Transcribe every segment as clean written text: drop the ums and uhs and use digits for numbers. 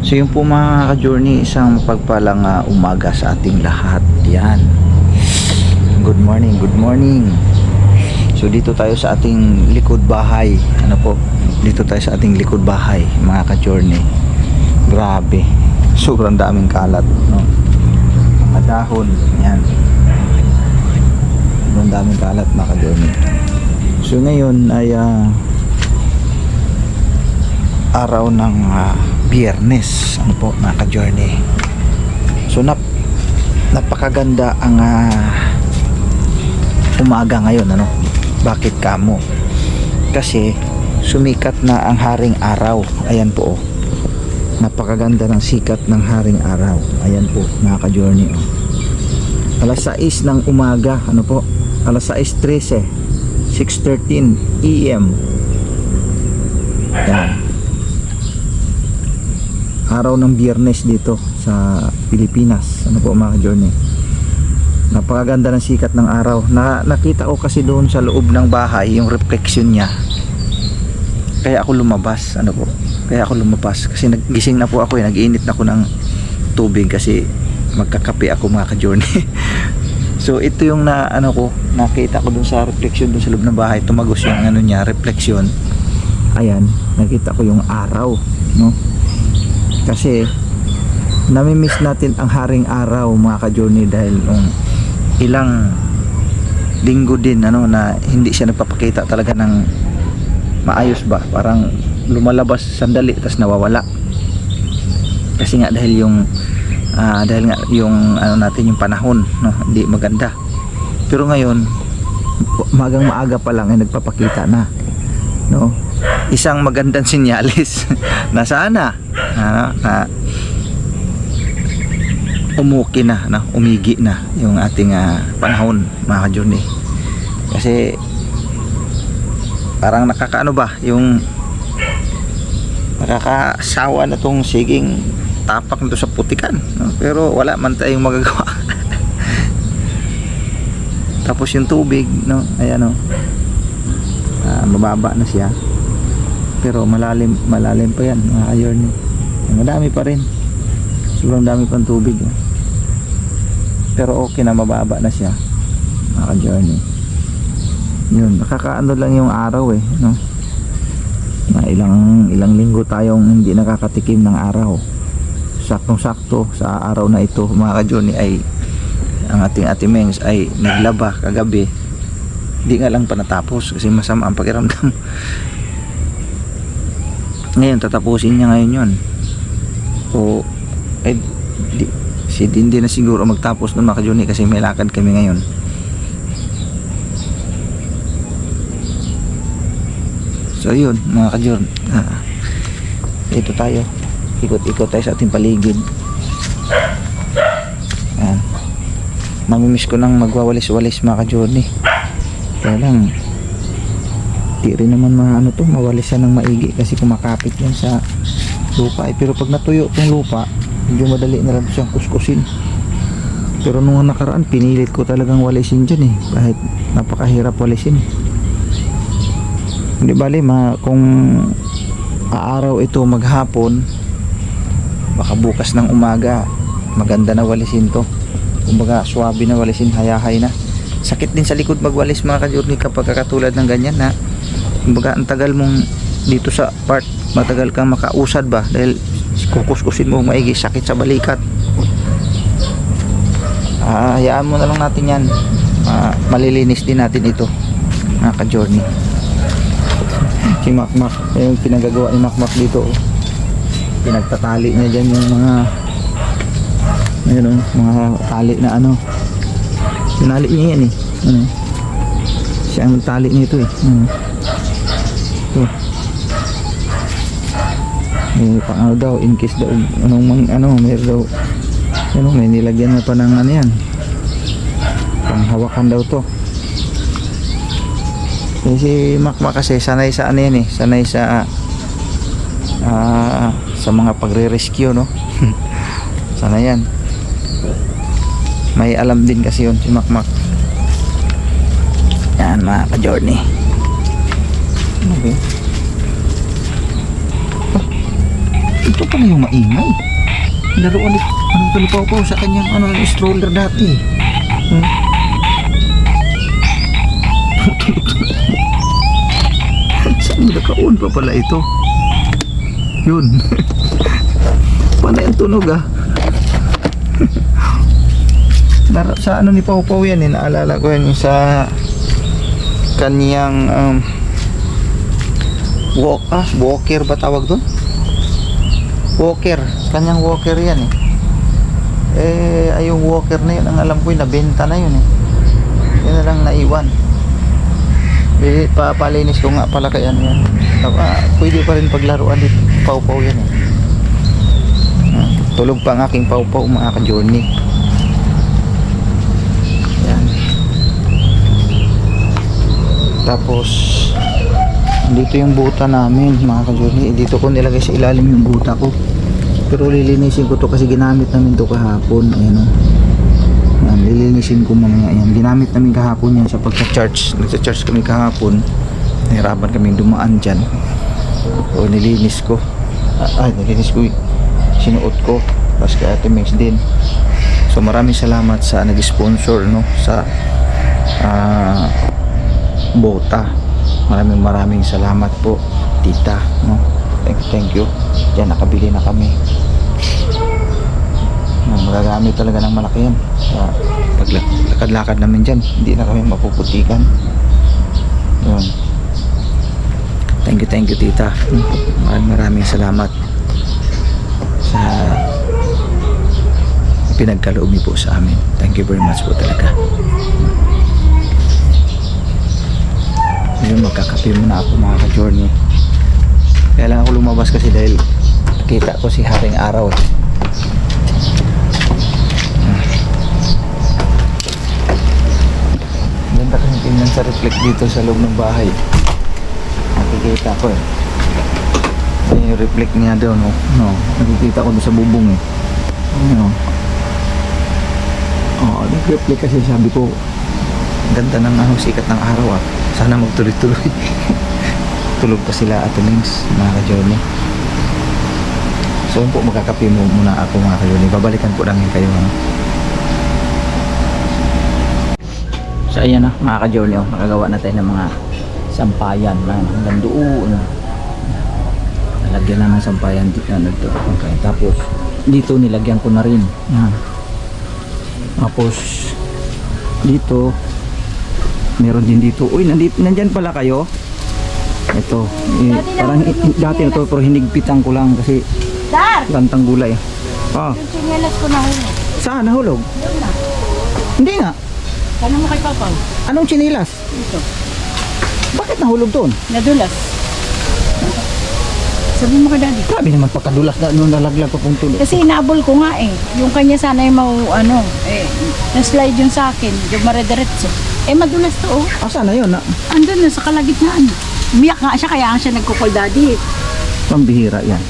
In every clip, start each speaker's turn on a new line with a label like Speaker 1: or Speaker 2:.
Speaker 1: So yun po mga ka-journey, isang pagpalang umaga sa ating lahat. Yan. Good morning, good morning. So dito tayo sa ating likod bahay. Ano po? Dito tayo sa ating likod bahay mga ka-journey. Grabe. Sobrang daming kalat, no? Mga dahon. Yan. Sobrang daming kalat mga ka-journey. So ngayon ay araw ng Biyernes, ano po mga ka-journey. So napakaganda ang umaga ngayon, ano? Bakit kamo? Kasi sumikat na ang haring araw. Ayan po, oh. Napakaganda ng sikat ng haring araw. Ayan po mga ka-journey, oh. Alas 6 ng umaga, ano po? Alas 6:13, 6:13 AM. Yan. Araw ng Biyernes dito sa Pilipinas, ano po mga journey. Napakaganda ng sikat ng araw. Nakita ko kasi doon sa loob ng bahay yung reflection niya, kaya ako lumabas, ano po, kaya ako lumabas kasi nagising na po ako, nag-iinit na ako ng tubig kasi magkakape ako mga ka-journey. So ito yung nakita ko doon sa reflection doon sa loob ng bahay, tumagos yung niya, reflection. Ayan, nakita ko yung araw, no? Kasi nami-miss natin ang haring araw mga ka-journey dahil ilang linggo din na hindi siya nagpapakita talaga ng maayos ba, parang lumalabas sandali tapos nawawala kasi nga dahil yung natin yung panahon, no, hindi maganda. Pero ngayon magang maaga pa lang ay nagpapakita na, no? Isang magandang sinyalis na sana umuki na, umigi na yung ating panahon mga ka-journey. Kasi parang nakakaano ba, yung nakakasawa na tong siging tapak nito sa putikan, no? Pero wala man tayong magagawa. Tapos yung tubig, no, ayan, no, mababa na siya pero malalim pa yan mga ka-journey. Madami pa rin, sobrang dami pang tubig, no? Pero okay na, mababa na siya mga ka-journey. Yun, nakakaano lang yung araw, no? Na ilang linggo tayong hindi nakakatikim ng araw. Saktong-sakto sa araw na ito mga ka-journey ay ang ating Ate Mengs ay naglaba kagabi. Di nga lang pa natapos kasi masama ang pakiramdam. Ngayon tatapusin niya ngayon yun. O si Dindi na siguro magtapos ng mga ka-journey kasi may lakad kami ngayon. So yun mga ka-journey, dito tayo, ikot-ikot tayo sa ating paligid. Ayan. Mamimiss ko nang magwawalis-walis mga ka-journey. Kaya lang di rin naman mawalisan ng maigi kasi kumakapit yan sa lupa, pero pag natuyo itong lupa medyo madali na lang siyang kuskusin. Pero nung nakaraan pinilit ko talagang walisin dyan, kahit napakahirap walisin. Hindi bali kung aaraw ito maghapon, baka bukas ng umaga maganda na walisin to, kumbaga swabe na walisin, hayahay na. Sakit din sa likod magwalis mga ka-journey kapag katulad ng ganyan na kumbaga ang tagal mong dito sa part, matagal kang makausad ba dahil kukuskusin mo maigi, sakit sa balikat. Hayaan mo na lang natin yan, malilinis din natin ito mga ka-journey. Si Makmak, yung pinagagawa ni Makmak dito, pinagtatali niya dyan yung mga tali na tinali niya yan, siya ang tali nito, ito. May daw in case daw mayroon daw may nilagyan na pa ng yan, panghawakan daw to. Si Makmak kasi sanay sa sanay sa mga pagre-rescue, no? Sanay yan, may alam din kasi yun si Makmak. Yan mga ka-journey. Okay. Ito pala yung maingay. Laruan ni Pau sa kanyang stroller dati. Saan nakaon pa pala ito? Yun. Panay ang tunog sa ni Pau yan naalala ko yan sa kanyang walker ba tawag doon? Walker, kanyang walker yan ay yung walker na yun ang alam ko nabenta na yun yun na lang naiwan. Papalinis ko nga pala kaya yan. Pwede pa rin paglaruan dito Pau yan tulog pa ang aking Pau mga ka-journey. Yan. Tapos dito yung buta namin mga ka-journey. Dito ko nilagay sa ilalim yung buta ko, pero lilinisin ko to kasi ginamit namin to kahapon. Ayan yan, lilinisin ko mamaya yan. Ginamit namin kahapon yan sa pagka-charge. Nagsa-charge kami kahapon, nahirapan kaming dumaan dyan, so nilinis ko sinuot ko, tapos kay Ate Mix din. So maraming salamat sa nag-sponsor sa bota. Maraming salamat po tita thank you. Diyan nakabili na kami. Magagamit talaga ng malaki yan paglakad-lakad namin dyan. Hindi na kami mapuputikan. Yun. Thank you tita. Maraming salamat sa pinagkaloob niyo po sa amin. Thank you very much po talaga. Ngayon magkakape muna ako mga ka-journey. Kailangan ko lumabas kasi dahil nakita ko si Haring Araw Ganda kasi tingnan sa reflect dito sa loob ng bahay. Nakikita ko yung reflect niya doon nakikita ko doon sa bubong nag-reflect kasi sabi ko ganda ng sikat ng araw sana magtuloy-tuloy. Tulog pa sila Ate Mings mga ka-journey. So yun po, magkakape muna ako mga ka-journey. Babalikan ko lang yun kayo So ayan mga ka-journey magagawa na tayo ng mga sampayan hanggang doon. Nalagyan na ng sampayan dito okay. Tapos dito nilagyan ko na rin yan. Tapos dito meron din dito. Uy, nandyan pala kayo. Ito parang dati na to pero hinigpitan ko lang kasi lantang gulay.
Speaker 2: Yung chinelas ko nahulog.
Speaker 1: Saan nahulog?
Speaker 2: Doon na.
Speaker 1: Hindi nga.
Speaker 2: Tanong mo kay Papa.
Speaker 1: Anong chinilas?
Speaker 2: Ito.
Speaker 1: Bakit nahulog doon?
Speaker 2: Nadulas. Sabi mo kay Daddy.
Speaker 1: Grabe naman pagkadulas na nung nalaglag pa pong tuloy.
Speaker 2: Kasi inaabol ko nga yung kanya sana yung na-slide yung sa akin, yung marediretso. Madulas to
Speaker 1: Saan na yun?
Speaker 2: Andun na sa kalagitnaan. Umiyak nga siya kaya siya nagkukol Daddy.
Speaker 1: Pambihira yan.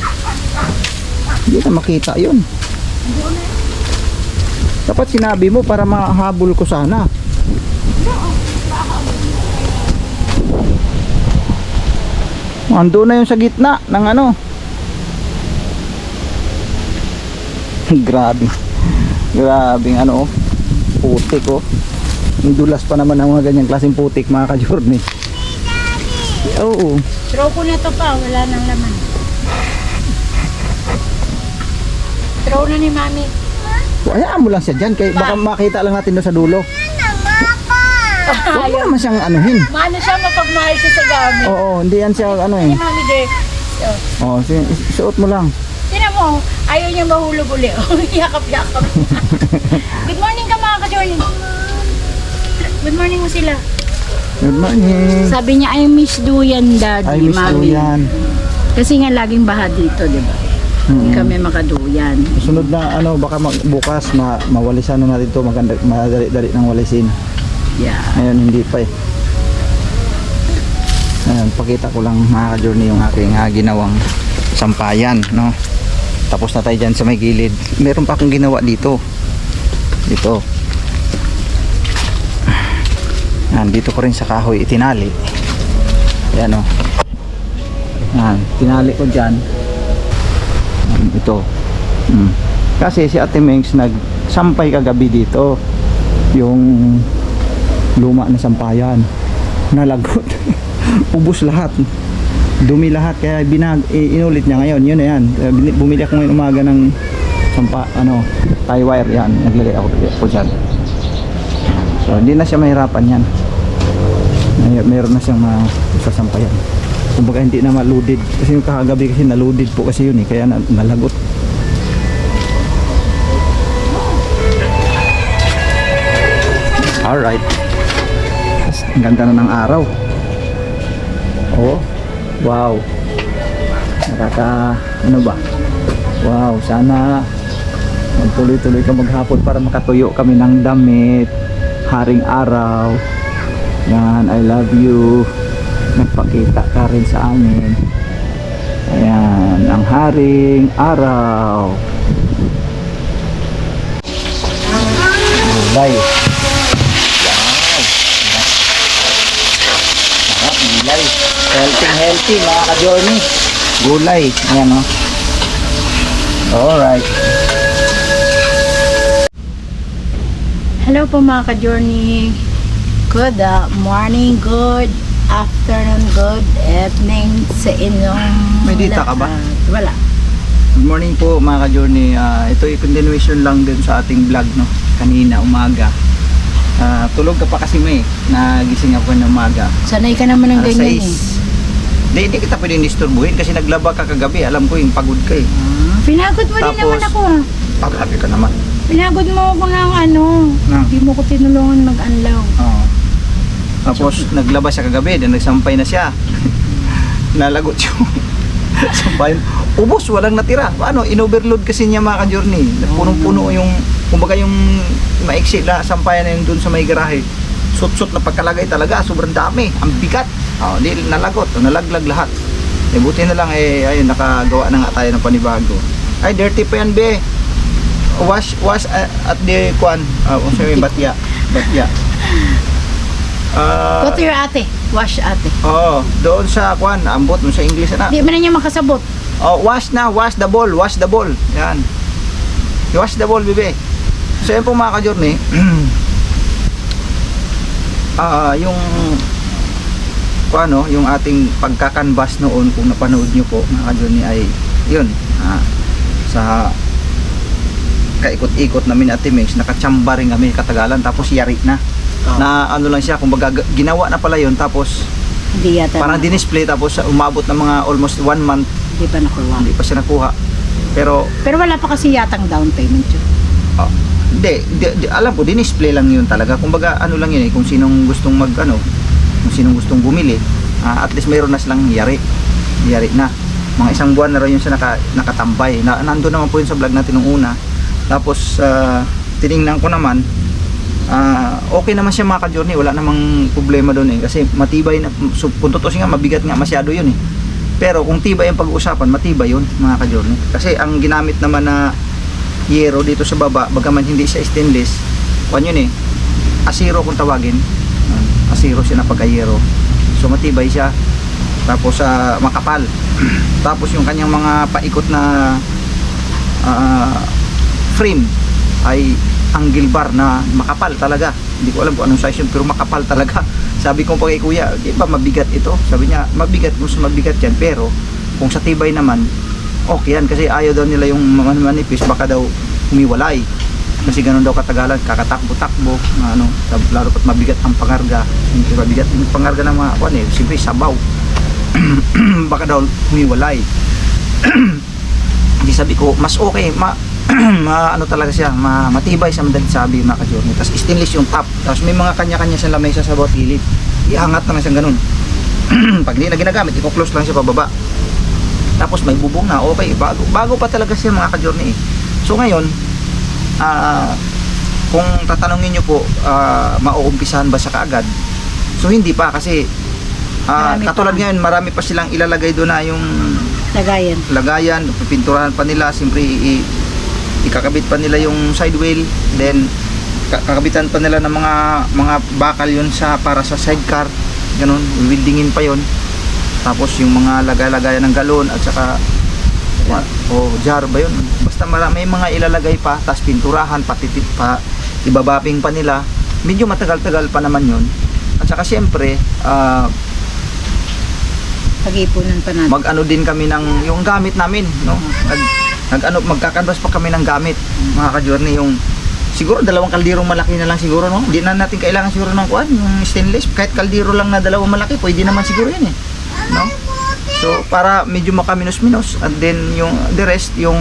Speaker 1: Hindi na makita yun. Dapat sinabi mo para mahabol ko sana. Ando na yung sa gitna ng Grabing putik Yung dulas pa naman ng mga ganyang klaseng putik mga ka-journey. Oo.
Speaker 2: Throw ko na to pa, wala nang laman. Throw na ni Mami.
Speaker 1: Hayaan mo lang siya dyan, kaya baka makita lang natin doon sa dulo. Huwag mo naman siyang anuhin.
Speaker 2: Mano siya mapagmahal siya sa gamit.
Speaker 1: Oo, hindi yan siya
Speaker 2: Ni Mami de.
Speaker 1: Oo, suot mo lang.
Speaker 2: Tingnan mo, ayaw niya mahulog uli. Yakap-yakap. Good morning ka mga ka-journey. Good morning mo sila.
Speaker 1: Good morning.
Speaker 2: Sabi niya, I miss Duyan, Daddy,
Speaker 1: I miss
Speaker 2: Mami.
Speaker 1: Duyan.
Speaker 2: Kasi nga laging baha dito, di ba? Hindi kami makaduyan.
Speaker 1: Sunod na baka bukas mawalisan na natin to, madali-dali ng walisin.
Speaker 2: Yeah.
Speaker 1: Ngayon hindi pa Ayan, pakita ko lang mga ka-journey yung aking ginawang sampayan, Tapos na tayo dyan sa may gilid. Meron pa akong ginawa dito. Dito. Yan, dito ko rin sa kahoy itinali. Yan Yan, tinali ko dyan. Ito. Kasi si Ate Mengs nagsampay kagabi dito. Yung luma na sampayan. Nalagot. Ubus lahat. Dumi lahat. Kaya inulit niya ngayon. Yun na yan. Bumili ako ngayon umaga ng tie wire yan. Naglagay ako dyan. So, hindi na siya mahirapan yan. Meron na siyang masasampayan. Kumbaga hindi na ma-loaded. Kasi yung kakagabi kasi na-loaded po kasi yun eh. Kaya nalagot. Alright. Ang ganda na ng araw. Oh. Wow. Ano ba? Wow. Sana magtuloy-tuloy ka maghapon para makatuyo kami ng damit. Haring araw. Yan. I love you. Nagpakita ka rin sa amin. Ayan. Ang haring araw. Gulay. Gulay. Healthy mga ka-journey. Gulay. Ayan o. Alright.
Speaker 2: Hello po mga ka-journey. Good morning, good afternoon, good evening sa inyong
Speaker 1: May data ka ba?
Speaker 2: Wala.
Speaker 1: Good morning po mga ka-journey. Ito ay continuation lang din sa ating vlog no. Kanina umaga. Tulog ka pa kasi may nagising ako ng umaga.
Speaker 2: Sanay ka naman ng ganyan eh.
Speaker 1: Hindi kita pwedeng disturbuhin kasi naglaba ka kagabi. Alam ko yung pagod ka eh.
Speaker 2: Pinagod mo din naman ako ah.
Speaker 1: Paghabi ka naman.
Speaker 2: Pinagod mo ako ng hindi mo ko tinulungan mag-anlaw.
Speaker 1: Oo. Tapos naglaba siya kagabi, then nagsampay na siya. Nalagot yung sampay. Ubos, walang natira. In-overload kasi niya mga ka-journey. Punong-puno yung, kumbaga yung maiksi na sampayan na yung dun sa may garahe. Sut-sut na pagkalagay talaga, sobrang dami. Ang bigat. Di nalagot, nalaglag lahat. Buti na lang ayun, nakagawa na nga tayo ng panibago. Ay, dirty pa yan, be. Wash at the kwan. May batya.
Speaker 2: Go to your ate. Wash ate.
Speaker 1: Doon sa kwan, ambot doon sa English na.
Speaker 2: Di ba na niya makasabot?
Speaker 1: Wash the ball. Yan. Wash the ball, bebe. So yan po mga ka-journey. Yung ating pagkakanbas noon, kung napanood nyo po mga ka-journey, ay yun. Sa kaikot-ikot namin Ate Mengs, nakachamba rin kami katagalan, tapos yari na. Na lang siya, kumbaga ginawa na pala yun, tapos
Speaker 2: Hindi yata.
Speaker 1: parang dinisplay, tapos umabot ng mga almost 1 month.
Speaker 2: Hindi pa nakuha.
Speaker 1: Hindi pa siya nakuha. Pero
Speaker 2: wala pa kasi yatang down payment yun.
Speaker 1: hindi, alam ko, dinisplay lang yun talaga. Kumbaga lang yun kung sinong gustong kung sinong gustong bumili, at least mayroon na silang yari na. Mga 1 buwan na rin yun siya nakatambay. Nandun naman po yun sa vlog natin nung una. Tapos tiningnan ko naman, okay naman siya mga ka-journey, wala namang problema doon kasi matibay na. So, kung tutusin nga, mabigat nga masyado yun pero kung tibay ang pag-uusapan, matibay yun mga ka-journey, kasi ang ginamit naman na yero dito sa baba, bagaman hindi siya stainless, yun asiro kung tawagin, asiro siya na pagka-yero, so matibay siya, tapos makapal. Tapos yung kanyang mga paikot na frame ay angle bar na makapal talaga. Hindi ko alam kung anong size yun, pero makapal talaga. Sabi ko pa kay kuya, di ba mabigat ito? Sabi niya, mabigat, gusto mabigat yan, pero kung sa tibay naman, okay yan, kasi ayaw daw nila yung manipis, baka daw humiwalay. Kasi ganun daw katagalan, kakatakbo-takbo, lalo pat mabigat ang pangarga. Hindi mabigat yung pangarga ng mga siyempre sabaw. Baka daw humiwalay. Hindi, sabi ko, mas okay, talaga siya, matibay sa madalit sabi mga ka-journey. Tapos stainless yung top, tapos may mga kanya-kanya siyang lamesa sa bawat gilid, iangat na siyang ganun. Pag hindi na ginagamit, i-close lang siya pababa, tapos may bubong na, okay, bago pa talaga siya mga ka-journey. So ngayon, kung tatanungin nyo po, mauumpisahan ba sa kaagad? So hindi pa, kasi katulad ngayon, marami pa silang ilalagay doon na yung lagayan, pipinturahan pa nila, siyempre ikakabit pa nila yung side wheel, then kakabitan pa nila ng mga bakal yun para sa sidecar, ganun, wildingin pa yon. Tapos yung mga lagayan ng galon, at saka O jar ba yun? Basta may mga ilalagay pa, tapos pinturahan, patitip pa, ibabaping pa nila. Medyo matagal-tagal pa naman yun. At saka siyempre,
Speaker 2: Pag-ipunan pa natin.
Speaker 1: mag-ano din kami ng yung gamit namin, no? Magkakanvas pa kami ng gamit, mga ka-journey, yung siguro 2 kaldirong malaki na lang siguro, no? Hindi na natin kailangan siguro ng kuan, yung stainless, kahit kaldiro lang na 2 malaki, pwede naman siguro yan eh, no? So para medyo makaminus-minus, and then yung the rest, yung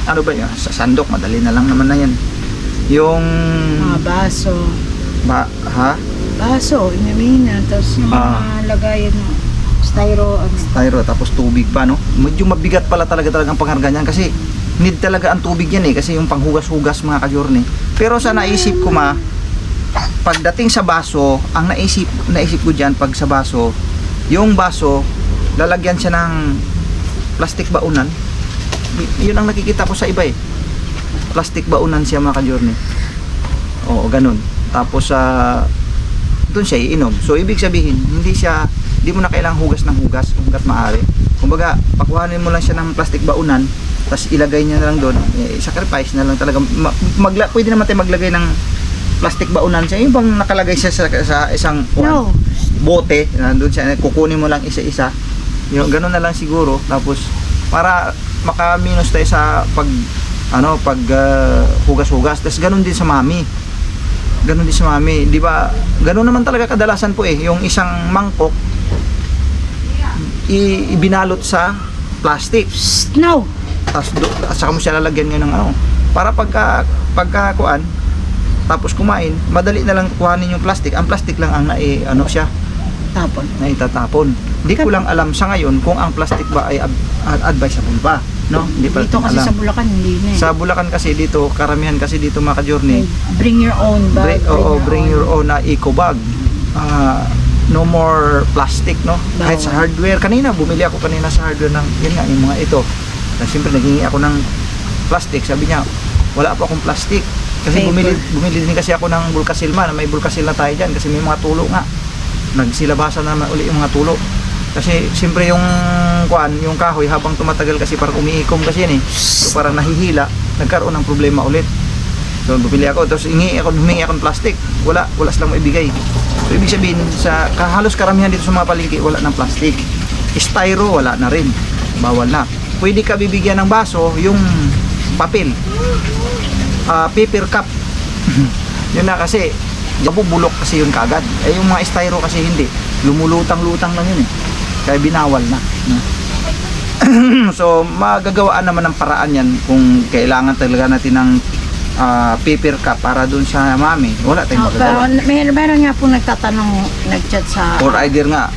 Speaker 1: ano ba yun, sa sandok, madali na lang naman na yan. Yung
Speaker 2: Mga baso.
Speaker 1: ha?
Speaker 2: Baso, inamina. Tapos yung mga lagayan ng styro.
Speaker 1: Styro, tapos tubig pa, no? Medyo mabigat pala talagang pangharga niyan kasi need talaga ang tubig yan eh, kasi yung panghugas-hugas, mga ka-journey. Pero sa naisip ko pagdating sa baso, ang naisip ko diyan, pag sa baso, yung baso lalagyan siya ng plastic baunan. Yun ang nakikita ko sa iba eh. Plastic baunan siya, mga ka-journey. Oo, ganun. Tapos doon siya iinom. So ibig sabihin, hindi mo na kailangang hugas ng hugas hangga't maaari. Kumbaga, pakuhanin mo lang siya ng plastic baunan, tapos ilagay niya na lang doon. Sacrifice na lang talaga. Pwede naman tayo maglagay ng plastic baunan siya. Yung bang nakalagay siya sa isang bote, doon siya, kukunin mo lang isa-isa. Yung ganun na lang siguro. Tapos para makaminus tayo sa pag hugas-hugas. Tapos ganun din sa mami. Ganun din sa mami, di ba? Ganun naman talaga kadalasan po eh. Yung isang mangkok ibinalot sa plastic.
Speaker 2: No.
Speaker 1: Tapos saka mo siya lalagyan ngayon ng para pagkakuan, tapos kumain, madali na lang kuhanin yung plastic. Ang plastic lang ang naitatapon. Hindi ko lang alam sa ngayon kung ang plastic ba ay advisable ba, no? Hindi pa
Speaker 2: Dito kasi
Speaker 1: alam.
Speaker 2: sa Bulacan hindi na eh.
Speaker 1: Sa Bulacan kasi dito, karamihan kasi dito, mga ka-journey,
Speaker 2: Bring your own bag.
Speaker 1: bring your own na eco bag. No more plastic, no? Kahit sa hardware. Bumili ako kanina sa hardware ng yun nga, yung mga ito. Siyempre naghingi ako ng plastic. Sabi niya, wala pa akong plastic. Kasi bumili din kasi ako ng Bulkasilma, na may Bulkasil na tayo dyan kasi may mga tulo nga. Nagsilabasa naman uli yung mga tulo. Kasi siyempre yung kahoy habang tumatagal kasi parang umiikom kasi yan eh. So parang nahihila, nagkaroon ng problema ulit. So bumili ako, tapos humingi ako ng plastic. Wala silang maibigay. So ibig sabihin, halos karamihan dito sa mga palengke wala ng plastic. Styro wala na rin. Bawal na. Pwede ka bibigyan ng baso yung papel. Paper cup. Yun na kasi, bulok kasi yun kaagad. Yung mga styro kasi hindi. Lumulutang-lutang lang yun eh. Kaya binawal na. So magagawaan naman ng paraan yan kung kailangan talaga natin ng paper cup para dun sa mami. Wala tayong magagawa.
Speaker 2: Meron nga po nagchat sa
Speaker 1: Or either nga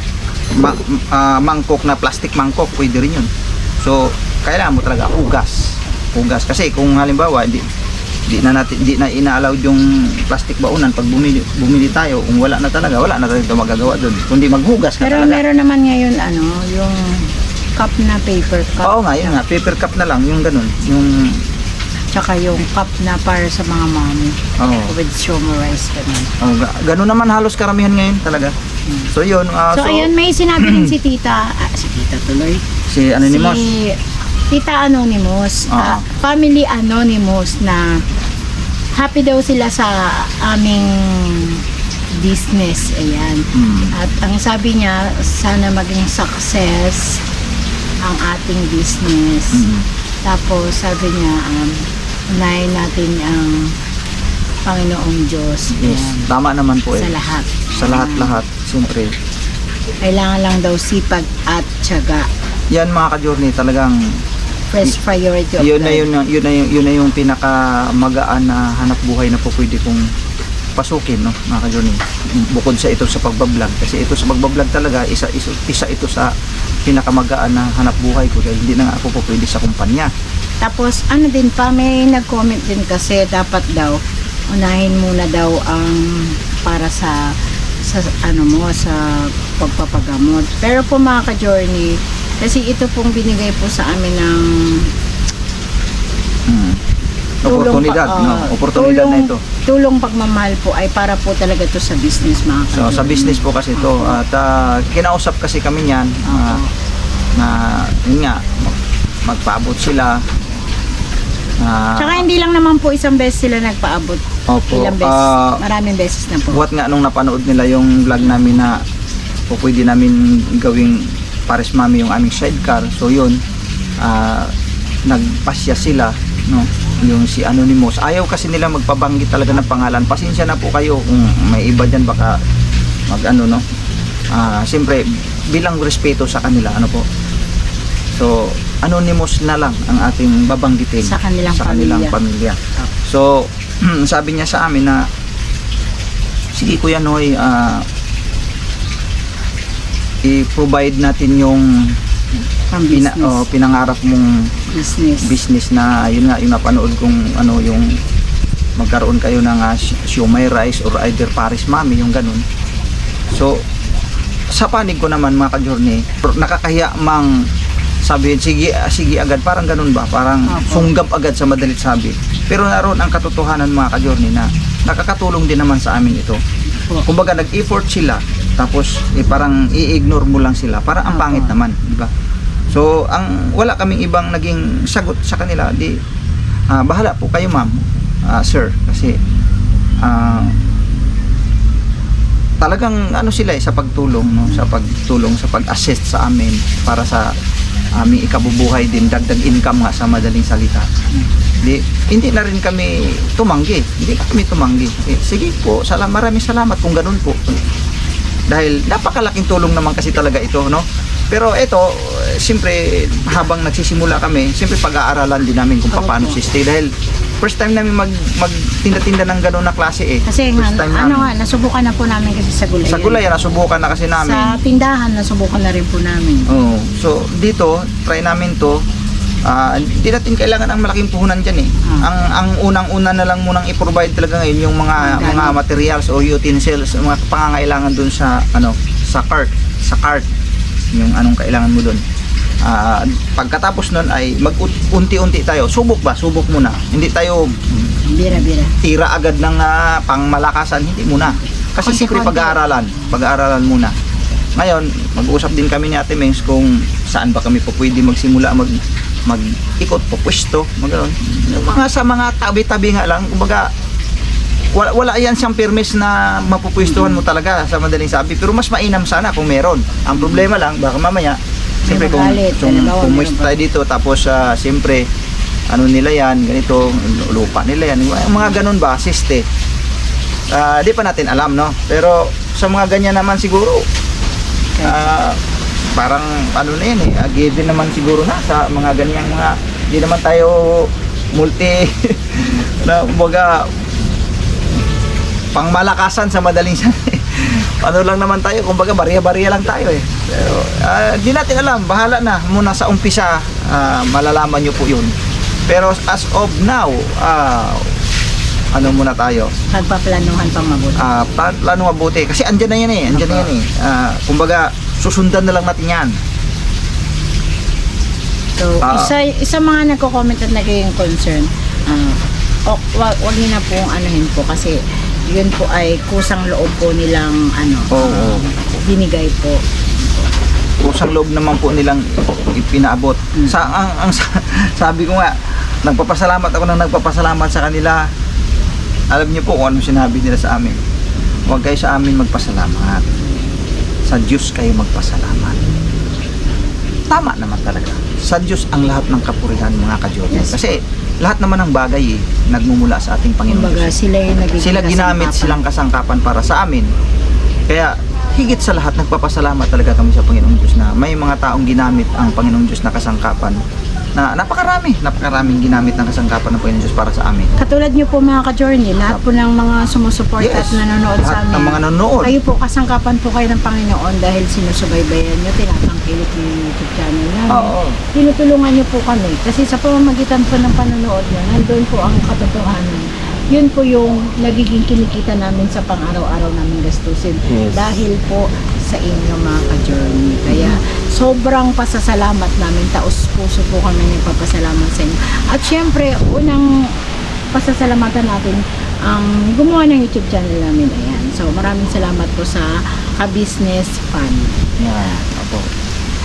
Speaker 1: mangkok na plastic mangkok, pwede rin yun. So kailangan mo talaga hugas kasi kung halimbawa di na ina-allowed yung plastic baunan pag bumili tayo, kung wala na tayo magagawa doon kundi maghugas ka
Speaker 2: Pero
Speaker 1: talaga.
Speaker 2: meron naman ngayon yung cup na paper cup.
Speaker 1: Oo nga, yun nga, paper cup na lang, yung ganun, yung
Speaker 2: Tsaka yung cup na para sa mga mommy. With sumarized ganun.
Speaker 1: Ganun naman halos karamihan ngayon talaga. So yun,
Speaker 2: so ayun, may sinabi rin si Tita tuloy.
Speaker 1: Si Anonymous.
Speaker 2: Si Tita Anonymous, Family Anonymous, na happy daw sila sa aming business. Ayan. At ang sabi niya, sana maging success ang ating business. Tapos sabi niya, unahin natin ang Panginoong Diyos.
Speaker 1: Yes, tama naman po
Speaker 2: Sa lahat.
Speaker 1: Sa lahat-lahat, siyempre.
Speaker 2: Kailangan lang daw sipag at tiyaga.
Speaker 1: Yan, mga ka-journey, talagang
Speaker 2: First priority of
Speaker 1: yun
Speaker 2: life.
Speaker 1: na yung pinaka magaan na hanap buhay na po pwede kong pasukin, no, mga ka-journey. Bukod sa ito sa pagbablog, kasi ito sa pagbablog talaga isa ito sa pinakamagaan na hanap buhay ko, dahil hindi na nga ako po pwede sa kumpanya.
Speaker 2: Tapos din pa, may nag-comment din kasi dapat daw unahin muna daw ang para sa pagpapagamot. Pero po, mga ka-journey, kasi ito pong binigay po sa amin ng
Speaker 1: oportunidad na ito.
Speaker 2: Tulong pagmamahal po ay para po talaga to sa business, mga ka-journey.
Speaker 1: So sa business po kasi ito, at kinausap kasi kami niyan na yun nga, magpaabot sila.
Speaker 2: Tsaka hindi lang naman po isang beses sila nagpaabot.
Speaker 1: Opo.
Speaker 2: Ilang beses. Maraming beses na po.
Speaker 1: Buhat nga nung napanood nila yung vlog namin na pwede namin gawing Paris Mami yung aming sidecar. So yun, nagpasya sila, no? Yung si Anonymous. Ayaw kasi nila magpabanggit talaga ng pangalan. Pasensya na po kayo kung may iba dyan baka no? Siyempre, bilang respeto sa kanila, ano po. So, Anonymous na lang ang ating babanggitin
Speaker 2: Sa kanilang
Speaker 1: pamilya. So, sabi niya sa amin na, sige Kuya Noy, i-provide natin yung pinangarap mong business na yun nga yung napanood kong yung magkaroon kayo ng siomai rice or either Paris Mami, yung ganun. So, sa panig ko naman mga ka-journey, nakakahiya mang sabihin, sige agad, parang ganun ba? Parang sunggab agad sa madalit sabi. Pero naroon ang katotohanan mga ka-journey na nakakatulong din naman sa amin ito. Kumbaga nag-effort sila, tapos parang i-ignore mo lang sila. Parang ang pangit naman, di ba? So, wala kaming ibang naging sagot sa kanila. Bahala po kayo ma'am, sir. Kasi, talagang sila sa pagtulong, no? Sa pagtulong, sa pag-assist sa amin para sa aming ikabubuhay din, dagdag income nga sa madaling salita. Hindi na rin kami tumanggi. Sige po, maraming salamat kung ganun po. Dahil napakalaking tulong naman kasi talaga ito, no? Pero ito, siyempre habang nagsisimula kami, siyempre pag-aaralan din namin kung paano stay. Dahil first time namin magtinda-tinda ng gano'n na klase eh.
Speaker 2: Kasi nasubukan na po namin kasi sa gulay.
Speaker 1: Sa gulay, nasubukan na kasi namin.
Speaker 2: Sa tindahan, nasubukan na rin po namin.
Speaker 1: Oo. So, dito, try namin to. Hindi natin kailangan ang malaking puhunan dyan eh. Ang unang-una na lang munang i-provide talaga ngayon yung mga materials o utensils, mga pangangailangan dun sa sa cart. Yung anong kailangan mo dun. Pagkatapos nun ay mag-unti-unti tayo. Subok muna. Hindi tayo
Speaker 2: bira-bira.
Speaker 1: Tira agad ng pangmalakasan, hindi muna. Kasi siyempre pag-aaralan muna. Ngayon, mag-uusap din kami ni Ate Mengs kung saan ba kami pwede magsimula mag-ikot po pwesto, sa mga tabi-tabi nga lang, kumbaga wala yan siyang permis na mapupwestuhan mo talaga sa madaling sabi, pero mas mainam sana kung meron. Ang problema lang, baka mamaya siyempre kung pumwesto tayo dito, tapos siyempre nila yan, ganito, lupa nila yan, mga ganun ba, siste. Di pa natin alam, no? Pero sa mga ganyan naman siguro, parang na yan eh, given naman siguro na sa mga ganyang di naman tayo multi na kumbaga pangmalakasan sa madaling sabi. Lang naman tayo, kumbaga barya-barya lang tayo eh. Pero di natin alam, bahala na muna sa umpisa, malalaman nyo po yun. Pero as of now, muna tayo?
Speaker 2: Pagpaplanuhan pang mabuti.
Speaker 1: Plano mabuti. Kasi andyan na yan eh. Kumbaga, susundan na lang natin yan.
Speaker 2: So, isa mga nagko-comment at naging concern, wag niyo na pong anuhin po kasi yun po ay kusang loob po nilang binigay po.
Speaker 1: Kusang loob naman po nilang ipinaabot. Sabi ko nga, nagpapasalamat sa kanila. Alam niyo po kung ano sinabi nila sa amin. Huwag kayo sa amin magpasalamat. Sa Diyos kayo magpasalamat. Tama naman talaga. Sa Diyos ang lahat ng kapurihan, mga ka-Diyos. Yes. Kasi lahat naman ng bagay nagmumula sa ating Panginoon Diyos. Sila ginamit silang kasangkapan para sa amin. Kaya higit sa lahat, nagpapasalamat talaga kami sa Panginoong Diyos na may mga taong ginamit ang Panginoong Diyos na kasangkapan na napakaraming ginamit ng kasangkapan ng Panginoon Diyos para sa amin.
Speaker 2: Katulad niyo po mga ka-journey, lahat po ng mga sumusuporta at nanonood sa amin.
Speaker 1: Ng mga nanonood.
Speaker 2: Kayo po, kasangkapan po kayo ng Panginoon dahil sinusubaybayan niyo, tinatangkilik niyo yung YouTube channel namin. Tinutulungan niyo po kami. Kasi sa pamamagitan po ng panonood niyo, nandun po ang katotohanan. Yun po yung nagiging kinikita namin sa pang-araw-araw namin gastusin.
Speaker 1: Yes.
Speaker 2: Dahil po sa inyo mga ka-journey. Kaya sobrang pasasalamat namin. Taos puso po kami nagpapasalamat sa inyo. At syempre, unang pasasalamatan natin ang gumawa ng YouTube channel namin. Ayan. So maraming salamat po sa Ka-Business Fund.
Speaker 1: Yeah, opo.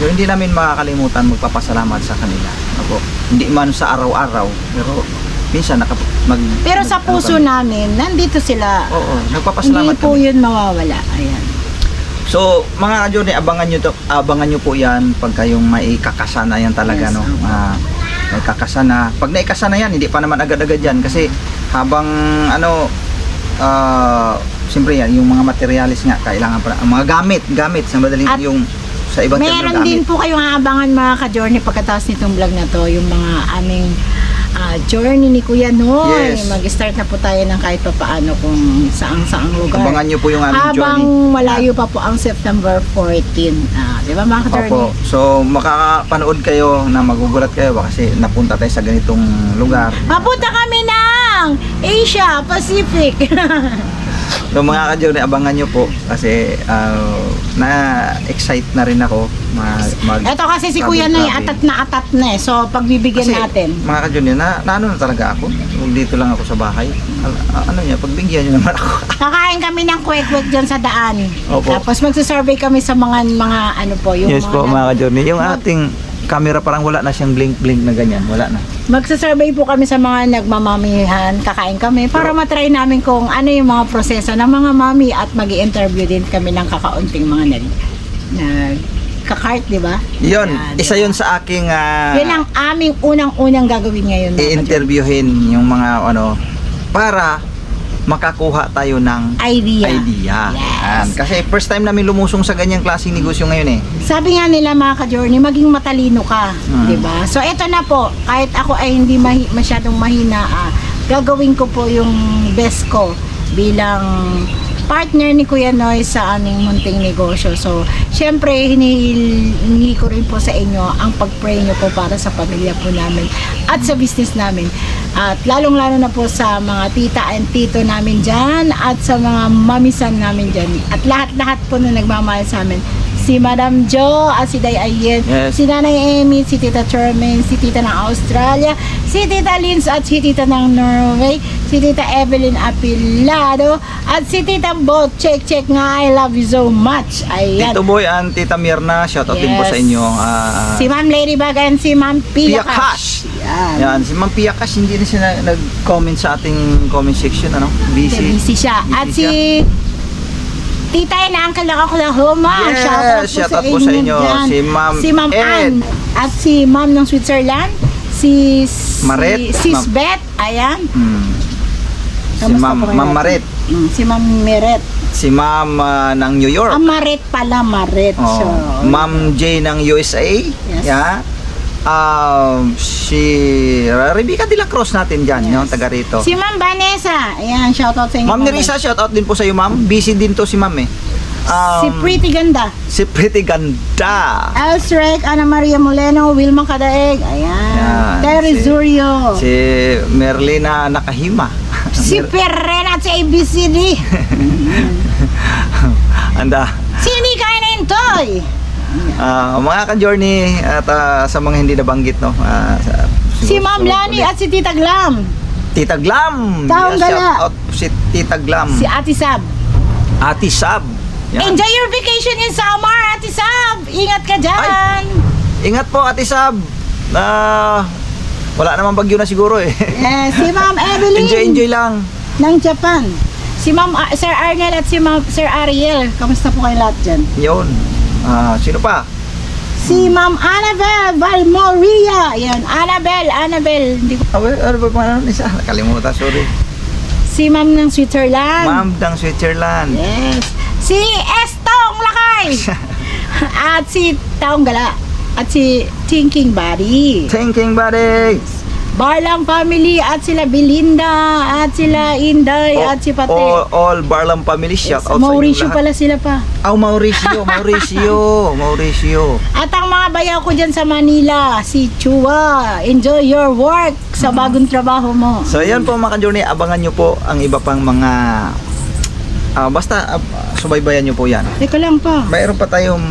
Speaker 1: So hindi namin makakalimutan magpapasalamat sa kanila. Opo. Hindi man sa araw-araw, pero minsan
Speaker 2: Pero sa puso namin, nandito sila.
Speaker 1: Oo, nagpapasalamat
Speaker 2: Hindi po
Speaker 1: kami.
Speaker 2: yun mawawala. Ayan.
Speaker 1: So, mga ka-journey, abangan nyo po 'yan pag kayong may kakasana yan talaga,
Speaker 2: Yes,
Speaker 1: no.
Speaker 2: opo.
Speaker 1: May kakasana. Pag naikasana yan, hindi pa naman agad-agad yan kasi habang siyempre yan, yung mga materialis nga kailangan pa, ang mga gamit sa madaling
Speaker 2: At
Speaker 1: yung sa ibang term na
Speaker 2: Meron
Speaker 1: gamit.
Speaker 2: din po kayong aabangan mga ka-journey pagkatapos nitong vlog na to, yung mga aming journey ni Kuya Noy.
Speaker 1: Yes.
Speaker 2: Mag-start na po tayo ng kahit pa paano kung saang-saang lugar.
Speaker 1: Abangan nyo po yung aming
Speaker 2: Habang
Speaker 1: journey.
Speaker 2: malayo pa po ang September 14. Di ba mga ka-journey?
Speaker 1: Opo. So, makakapanood kayo na magugulat kayo ba kasi napunta tayo sa ganitong lugar.
Speaker 2: Papunta kami ng Asia Pacific.
Speaker 1: So mga ka-journey, abangan nyo po kasi na-excite na rin ako
Speaker 2: Ito kasi si Kuya Noy atat na eh. So pagbibigyan
Speaker 1: kasi,
Speaker 2: natin.
Speaker 1: mga ka-journey, na ano na talaga ako. Dito lang ako sa bahay. Ano niya, pagbigyan nyo naman ako.
Speaker 2: Kakain kami ng kwek-kwek dyan sa daan.
Speaker 1: Opo.
Speaker 2: Tapos magsasurvey kami sa mga ano po. Yung
Speaker 1: Yes po mga ka-journey. Yung ating camera parang wala na siyang blink-blink na ganyan. Wala na.
Speaker 2: Magsasurvey po kami sa mga nagmamamihan, kakain kami para matry namin kung ano yung mga proseso ng mga mami at mag-i-interview din kami ng kakaunting mga nagka-cart, di ba?
Speaker 1: Yun,
Speaker 2: Yan,
Speaker 1: isa
Speaker 2: diba?
Speaker 1: yun sa aking
Speaker 2: Yun ang aming unang-unang gagawin ngayon. mga
Speaker 1: i-interviewin yung mga para makakuha tayo ng
Speaker 2: idea.
Speaker 1: Yan.
Speaker 2: Yes.
Speaker 1: Kasi first time namin lumusong sa ganyang klaseng negosyo ngayon eh.
Speaker 2: Sabi nga nila mga ka-journey, maging matalino ka, 'di ba? So ito na po, kahit ako ay hindi masyadong mahina, gagawin ko po yung best ko bilang partner ni Kuya Noy sa aming munting negosyo. So, syempre, hinihingi ko rin po sa inyo ang pag-pray nyo po para sa pamilya po namin at sa business namin. At lalong-lalo na po sa mga tita and tito namin dyan at sa mga mamisan namin dyan. At lahat-lahat po na nagmamahal sa amin. Si Madam Jo, at si Day Ayen,
Speaker 1: Yes.
Speaker 2: si Nanay Amy, si Tita Charmaine, si Tita ng Australia, si Tita Lins at si Tita ng Norway, si Tita Evelyn Apilado, at si Tita Bot, check nga, I love you so much. Ayan.
Speaker 1: Tito Boy and Tita Mirna, shoutout din po
Speaker 2: Yes.
Speaker 1: sa inyo.
Speaker 2: Si Ma'am Ladybug and si Ma'am Pia
Speaker 1: Pia Cash.
Speaker 2: Yan.
Speaker 1: Yan, si Ma'am Pia Cash, hindi na siya nag-comment sa ating comment section,
Speaker 2: Busy siya. At
Speaker 1: Busy
Speaker 2: si Tita and Uncle ng Oklahoma.
Speaker 1: Yes, shoutout po sa inyo.
Speaker 2: dyan.
Speaker 1: Si Ma'am Ed.
Speaker 2: Ann. At si Ma'am ng Switzerland. Si
Speaker 1: Maret.
Speaker 2: Sis Beth. Ayan.
Speaker 1: Si
Speaker 2: Kamusta po kayo
Speaker 1: Ma'am
Speaker 2: natin?
Speaker 1: Maret.
Speaker 2: Si Ma'am Meret.
Speaker 1: Si Ma'am ng New York.
Speaker 2: Maret pala, Maret.
Speaker 1: Oh,
Speaker 2: So,
Speaker 1: Ma'am J ng USA.
Speaker 2: Yes.
Speaker 1: Yeah. Si Rebecca de la Cruz natin dyan, yung taga rito.
Speaker 2: Si Ma'am Vanessa. Ayan, shoutout sa inyo.
Speaker 1: Ma'am Nerissa, shoutout din po sa iyo, ma'am. Busy din to si ma'am eh.
Speaker 2: Si Pretty Ganda.
Speaker 1: Si Pretty Ganda.
Speaker 2: Elsrek, Ana Maria Moleno, Wilma Kadaeg. Ayan.
Speaker 1: Yan.
Speaker 2: Terry
Speaker 1: Si-
Speaker 2: Zurio.
Speaker 1: Si Merlina Nakahima.
Speaker 2: Si Perren at si ABCD.
Speaker 1: Anda.
Speaker 2: Si Nika Nentoy.
Speaker 1: Mga ka-journey at sa mga hindi nabanggit, no.
Speaker 2: Si Ma'am Lani at si Tita Glam.
Speaker 1: Tita Glam.
Speaker 2: Taong
Speaker 1: Yeah,
Speaker 2: gala.
Speaker 1: shoutout po si Tita Glam.
Speaker 2: Si Ate Sab.
Speaker 1: Ate Sab. Yan.
Speaker 2: Enjoy your vacation in summer, Ate Sab. Ingat ka dyan.
Speaker 1: Ingat po, Ate Sab. Wala namang bagyo na siguro eh.
Speaker 2: Si Ma'am Evelyn.
Speaker 1: Enjoy lang.
Speaker 2: Ng Japan. Si Ma'am Sir Arnel at si Ma'am Sir Ariel. Kamusta po kayo lahat dyan?
Speaker 1: Yun. Sino pa?
Speaker 2: Si Ma'am Annabel Valmoria. Yan, Annabel. Hindi ko.
Speaker 1: Ano ba pangalan isa? Nakalimutan, sorry.
Speaker 2: Si Ma'am ng Switzerland.
Speaker 1: Ma'am ng Switzerland.
Speaker 2: Yes. Si Estong Lakay. At si Taong Gala. At si Thinking Body.
Speaker 1: Thinking buddy.
Speaker 2: Barlang family at sila Belinda at sila Inday at si Pate.
Speaker 1: All Barlam family, shout out
Speaker 2: Mauricio
Speaker 1: sa inyo lahat.
Speaker 2: pala sila pa.
Speaker 1: Mauricio.
Speaker 2: At ang mga bayaw ko dyan sa Manila, si Chua. Enjoy your work sa bagong trabaho mo.
Speaker 1: So yan po mga ka-journey, abangan nyo po ang iba pang mga basta subaybayan nyo po yan.
Speaker 2: Teka lang pa.
Speaker 1: Mayroon pa tayong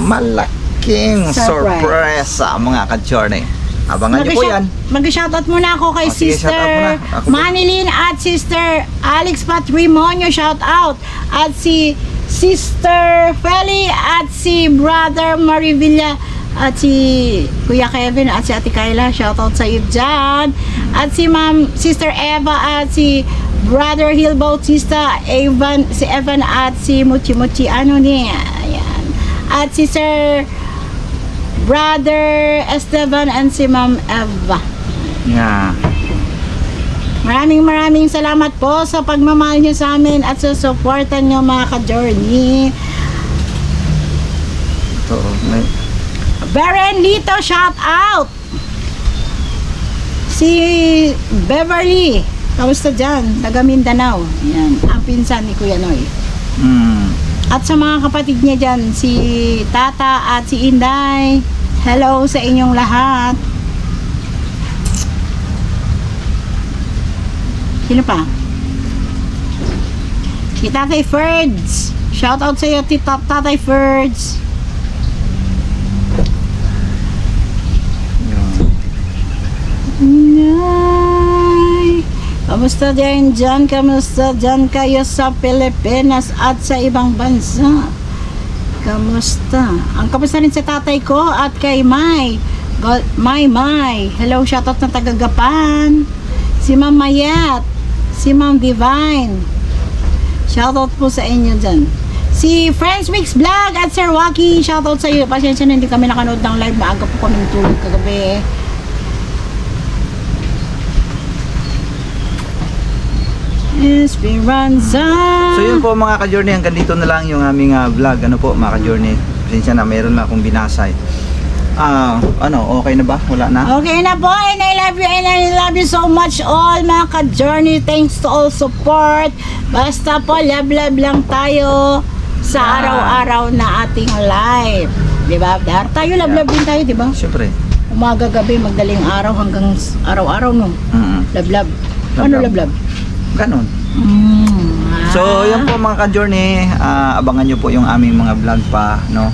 Speaker 1: malaking surprise sa mga ka-journey. Abangan nyo po yan.
Speaker 2: Mag-shoutout muna ako kay
Speaker 1: Sige, shoutout
Speaker 2: Sister
Speaker 1: muna. Ako po.
Speaker 2: Manilyn at Sister Alex Patrimonio, shoutout. At si Sister Feli at si Brother Marivilla at si Kuya Kevin at si Ate Kayla, shoutout sa iyo dyan, at si Sister Eva at si Brother Hill Bautista, si Evan at si Muchi Muchi, ayan, at si Sir Brother Esteban and si Ma'am Eva.
Speaker 1: Yeah.
Speaker 2: Maraming salamat po sa pagmamahal nyo sa amin at sa supportan nyo, mga ka-journey.
Speaker 1: So,
Speaker 2: Beren Lito, shout out! Si Beverly, kamusta dyan? Taga Mindanao. Yan, ang pinsan ni Kuya Noy. At sa mga kapatid niya dyan, si Tata at si Inday. Hello sa inyong lahat. Sino pa? Si Tatay Ferds. Shout out sa iyo, Tatay Ferds. Nay, kamusta din dyan? Kamusta dyan kayo sa Pilipinas at sa ibang bansa? Kamusta? Ang kamusta rin sa tatay ko at kay Mai. Mai. Hello, shout out na taga-Gapan. Si Ma'am Mayat. Si Ma'am Divine. Shoutout po sa inyo dyan. Si Friends Mix Vlog at Sir Waki, shoutout sa iyo. Pasensya na hindi kami nakanood ng live. Maaga po kami tulog kagabi. Esperanza.
Speaker 1: So yun po mga ka-journey, hanggang dito na lang yung aming vlog. Ano po mga ka-journey, pasensya na, mayroon na akong binasay. Okay na ba? Wala na?
Speaker 2: Okay na po, and I love you so much all, mga ka-journey. Thanks to all support. Basta po, love lang tayo sa araw-araw na ating live. Diba? Tayo, love din tayo, diba?
Speaker 1: Siyempre.
Speaker 2: Umaga, gabi, magdaling araw hanggang araw-araw, no? Love. Ano love?
Speaker 1: Ganon. So, yun po mga ka-journey, abangan nyo po yung aming mga vlog pa, no?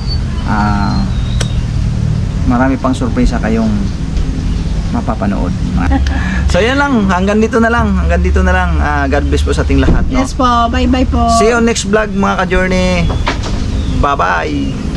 Speaker 1: Marami pang surprise kayong mapapanood. So yan lang, hanggang dito na lang. God bless po sa ating lahat, no?
Speaker 2: Yes po, bye po.
Speaker 1: See you next vlog mga ka-journey. Bye-bye.